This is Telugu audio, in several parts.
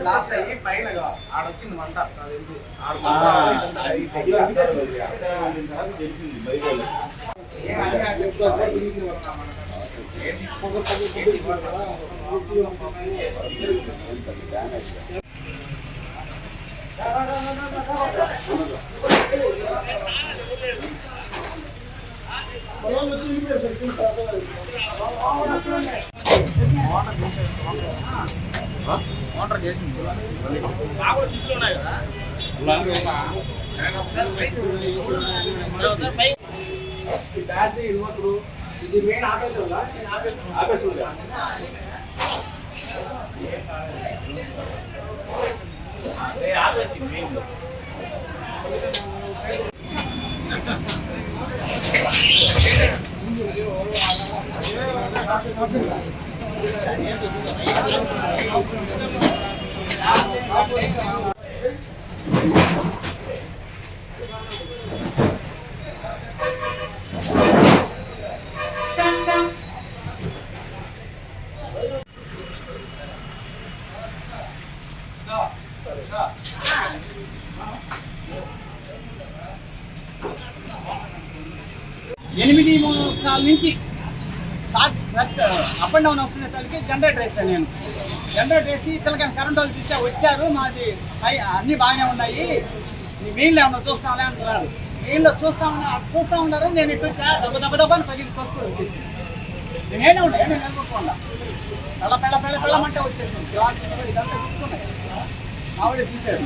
లాస్ట్ అయ్యి పైన ఆడొచ్చింది మంట మోటార్ చేసింది బ్యాటరీ ఇన్వర్టర్ ఇది మెయిన్ ఆపేసి ఎనిమిది నుంచి అప్ అండ్ డౌన్ వస్తున్న తల్లికి జనరేటర్ వేసాను నేను. జనరేటర్ వేసి పిల్లకి కరెంట్ వాళ్ళు చూసా వచ్చారు, మాది అన్నీ బాగానే ఉన్నాయి, మెయిన్లో ఏమన్నా చూస్తాంలే అంటున్నారు. మెయిన్లో చూస్తా ఉన్నారు. నేను ఇటు వచ్చా దెబ్బని పగిలి చూసుకొని వచ్చేసి నేనే ఉండే నేను నిలబడుకోండా పెళ్ళమంటే వచ్చేసింది. ఇదంతా చూసుకున్నాయి ఆవిడ తీసారు.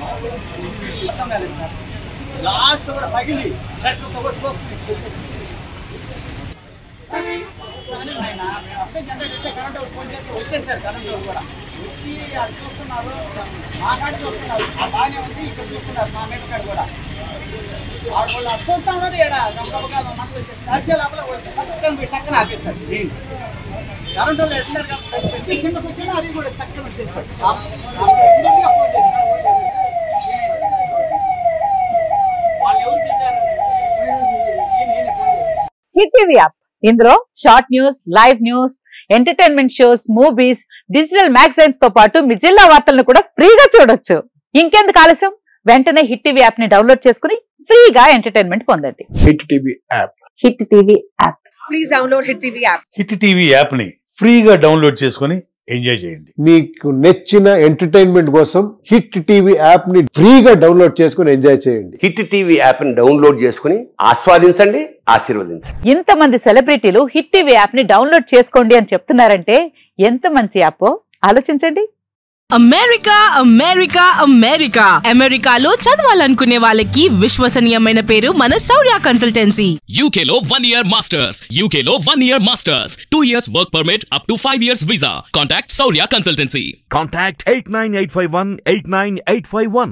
లాస్ట్ కూడా పగిలి అప్పుడే జనరేట్ చేస్తే కరెంట్ ఫోన్ చేసి వచ్చేసారు. కరెంట్ కూడా వచ్చి అది చూస్తున్నారు, మా కాడ చూస్తున్నారు, ఆ బాగానే ఉంది. ఇక్కడ చూస్తున్నారు మా మీద కాడ కూడా ఆవిడ వాళ్ళు అది చూస్తా ఉన్నారు. ఇక్కడ గంపగా మనకు నడిచే లోపల టక్కన ఆపేస్తారు. మెయిన్ కరెంట్ వాళ్ళు ఎట్టినారు కాబట్టి కిందకు వచ్చినా అది కూడా టక్కన వచ్చేసారు. వాళ్ళు ఎవరు తెచ్చారు? హిట్ టీవీ యాప్, ఇందులో short news, live news, entertainment shows, movies, digital magazines తో పాటు మీ జిల్లా వార్తలను కూడా ఫ్రీగా చూడొచ్చు. ఇంకెందుకు ఆలస్యం, వెంటనే హిట్ టీవీ యాప్ ని డౌన్లోడ్ చేసుకుని ఫ్రీగా ఎంటర్టైన్మెంట్ పొందండి. Hit TV app. Hit TV app. Please download hit TV app. Hit TV app ని ఫ్రీగా డౌన్లోడ్ చేసుకుని ఎంజాయ్ చేయండి. మీకు నచ్చిన ఎంటర్టైన్మెంట్ కోసం హిట్ టీవీ యాప్ ని ఫ్రీగా డౌన్లోడ్ చేసుకుని ఎంజాయ్ చేయండి. హిట్ టీవీ యాప్ ని డౌన్లోడ్ చేసుకుని ఆస్వాదించండి, ఆశీర్వదించండి. ఇంతమంది సెలబ్రిటీలు హిట్ టీవీ యాప్ ని డౌన్లోడ్ చేసుకోండి అని చెప్తున్నారంటే ఎంత మంచి యాప్ ఆలోచించండి. అమెరికా అమెరికా అమెరికా అమెరికాలో చదవాలనుకునే వాళ్ళకి విశ్వసనీయమైన పేరు మన శౌర్య కన్సల్టెన్సీ. UK లో 1 year masters, UK లో 1 year masters, 2 years work permit up to 5 years visa. Contact Shaurya Consultancy. Contact 89851 89851.